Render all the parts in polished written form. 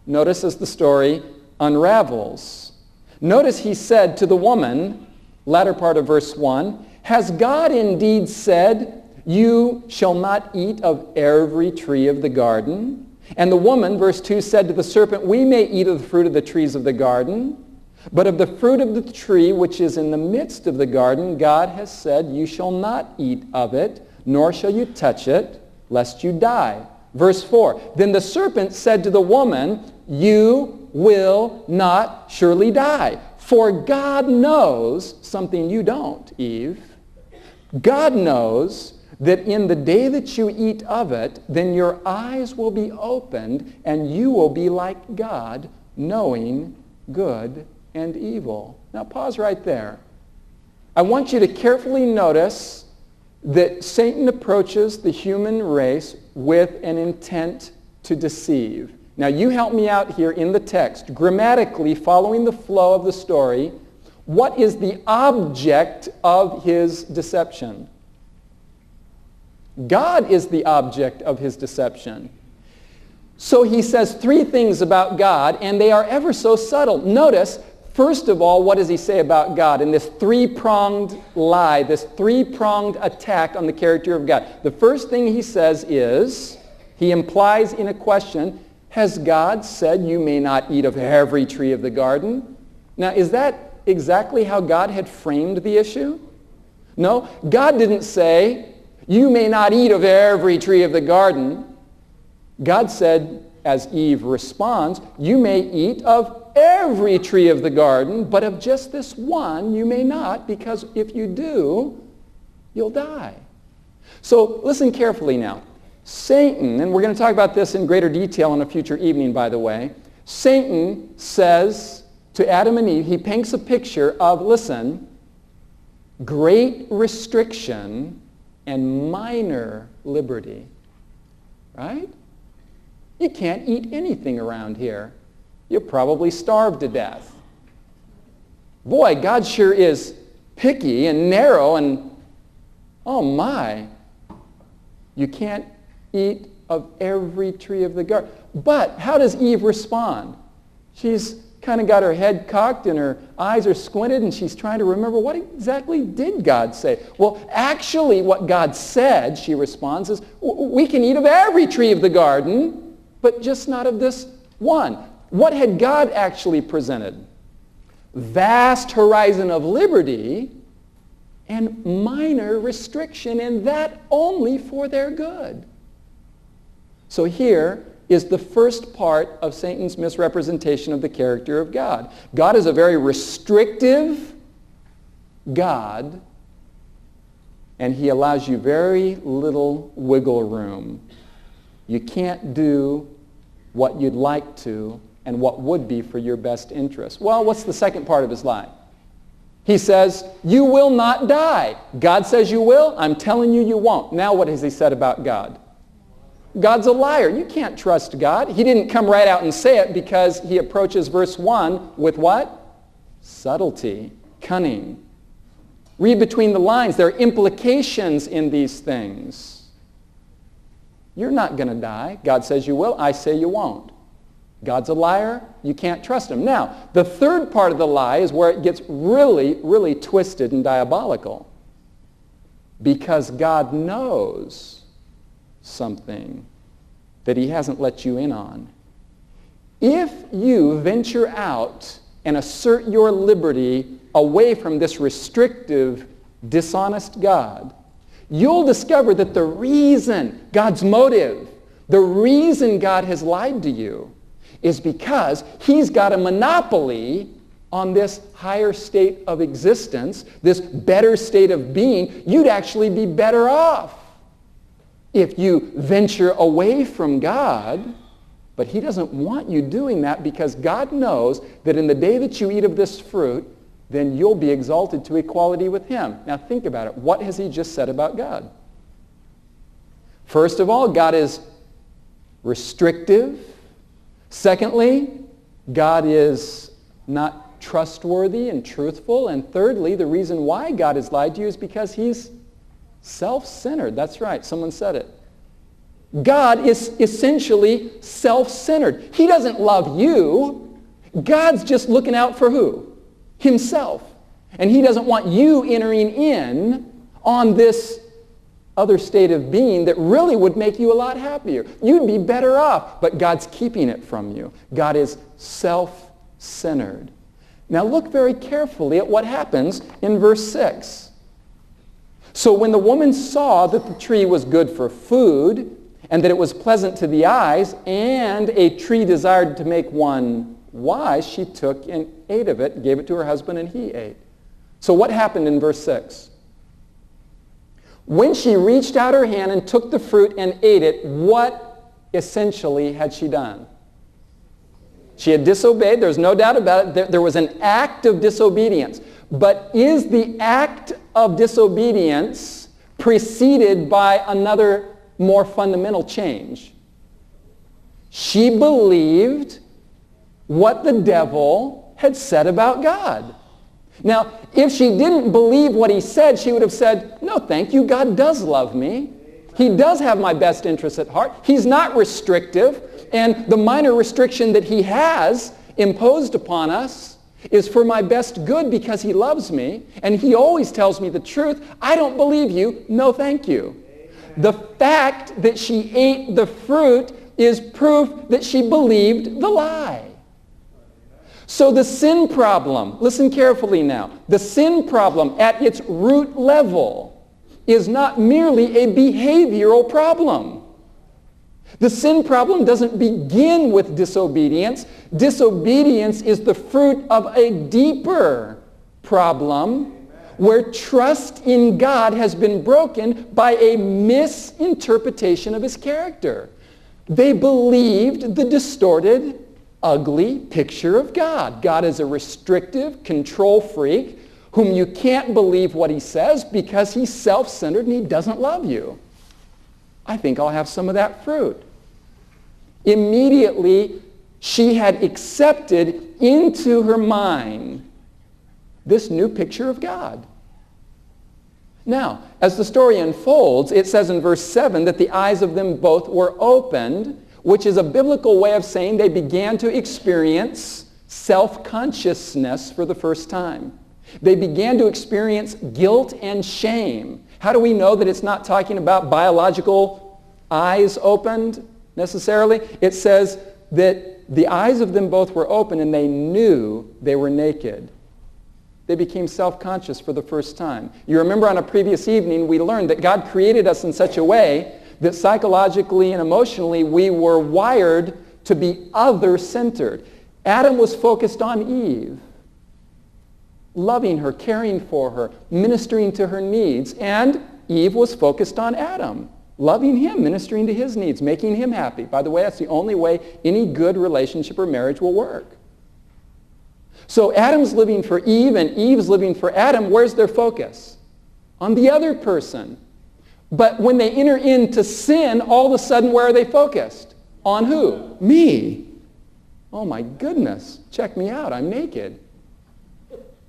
Notice as the story unravels. Notice he said to the woman, latter part of verse 1, "Has God indeed said, 'You shall not eat of every tree of the garden'? And the woman," verse 2, "said to the serpent, 'We may eat of the fruit of the trees of the garden, but of the fruit of the tree which is in the midst of the garden, God has said, you shall not eat of it, nor shall you touch it, lest you die.'" Verse 4, "Then the serpent said to the woman, 'You will not surely die, for God knows,'" something you don't, Eve, "God knows that in the day that you eat of it, then your eyes will be opened, and you will be like God, knowing good and evil." Now pause right there. I want you to carefully notice that Satan approaches the human race with an intent to deceive. Now you help me out here in the text. Grammatically, following the flow of the story, what is the object of his deception? God is the object of his deception. So he says three things about God, and they are ever so subtle. Notice, first of all, what does he say about God in this three-pronged lie, this three-pronged attack on the character of God? The first thing he says is, he implies in a question, "Has God said you may not eat of every tree of the garden?" Now, is that exactly how God had framed the issue? No, God didn't say, "You may not eat of every tree of the garden." God said, as Eve responds, "You may eat of every tree of the garden, but of just this one you may not, because if you do, you'll die." So listen carefully now. Satan, and we're going to talk about this in greater detail on a future evening, by the way. Satan says to Adam and Eve, he paints a picture of, listen, great restriction and minor liberty. Right? You can't eat anything around here. You'll probably starve to death. Boy, God sure is picky and narrow, and oh my, you can't eat of every tree of the garden. But how does Eve respond? She's kind of got her head cocked and her eyes are squinted, and she's trying to remember, what exactly did God say? Well, actually what God said, she responds, is we can eat of every tree of the garden, but just not of this one. What had God actually presented? Vast horizon of liberty and minor restriction, and that only for their good. So here is the first part of Satan's misrepresentation of the character of God. God is a very restrictive God, and he allows you very little wiggle room. You can't do what you'd like to and what would be for your best interest. Well, what's the second part of his lie? He says, "You will not die." God says you will. I'm telling you, you won't. Now what has he said about God? God's a liar. You can't trust God. He didn't come right out and say it because he approaches verse 1 with what? Subtlety, cunning. Read between the lines. There are implications in these things. You're not going to die. God says you will. I say you won't. God's a liar. You can't trust him. Now, the third part of the lie is where it gets really, really twisted and diabolical. Because God knows something that he hasn't let you in on. If you venture out and assert your liberty away from this restrictive, dishonest God, you'll discover that the reason, God's motive, the reason God has lied to you is because he's got a monopoly on this higher state of existence, this better state of being. You'd actually be better off if you venture away from God, but he doesn't want you doing that because God knows that in the day that you eat of this fruit, then you'll be exalted to equality with him. Now think about it. What has he just said about God? First of all, God is restrictive. Secondly, God is not trustworthy and truthful. And thirdly, the reason why God has lied to you is because he's self-centered. That's right. Someone said it. God is essentially self-centered. He doesn't love you. God's just looking out for who? Himself. And he doesn't want you entering in on this other state of being that really would make you a lot happier. You'd be better off, but God's keeping it from you. God is self-centered. Now look very carefully at what happens in verse 6. So when the woman saw that the tree was good for food, and that it was pleasant to the eyes, and a tree desired to make one wise, she took and ate of it, gave it to her husband, and he ate. So what happened in verse 6? When she reached out her hand and took the fruit and ate it, what essentially had she done? She had disobeyed. There's no doubt about it. There was an act of disobedience. But is the act of disobedience preceded by another more fundamental change? She believed what the devil had said about God. Now, if she didn't believe what he said, she would have said, no, thank you, God does love me. He does have my best interests at heart. He's not restrictive, and the minor restriction that he has imposed upon us is for my best good because he loves me, and he always tells me the truth. I don't believe you. No, thank you. The fact that she ate the fruit is proof that she believed the lie. So the sin problem, listen carefully now, the sin problem at its root level is not merely a behavioral problem. The sin problem doesn't begin with disobedience. Disobedience is the fruit of a deeper problem where trust in God has been broken by a misinterpretation of his character. They believed the distorted, ugly picture of God. God is a restrictive control freak whom you can't believe what he says because he's self-centered and he doesn't love you. I think I'll have some of that fruit. Immediately, she had accepted into her mind this new picture of God. Now, as the story unfolds, it says in verse 7 that the eyes of them both were opened, which is a biblical way of saying they began to experience self-consciousness for the first time. They began to experience guilt and shame. How do we know that it's not talking about biological eyes opened necessarily? It says that the eyes of them both were open and they knew they were naked. They became self-conscious for the first time. You remember on a previous evening we learned that God created us in such a way that psychologically and emotionally we were wired to be other-centered. Adam was focused on Eve, loving her, caring for her, ministering to her needs. And Eve was focused on Adam, loving him, ministering to his needs, making him happy. By the way, that's the only way any good relationship or marriage will work. So Adam's living for Eve and Eve's living for Adam. Where's their focus? On the other person. But when they enter into sin, all of a sudden, where are they focused? On who? Me. Oh my goodness, check me out, I'm naked.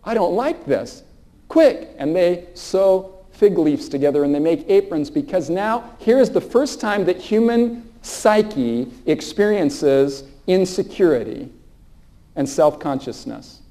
I don't like this. Quick! And they sew fig leaves together and they make aprons because now here's the first time that human psyche experiences insecurity and self-consciousness.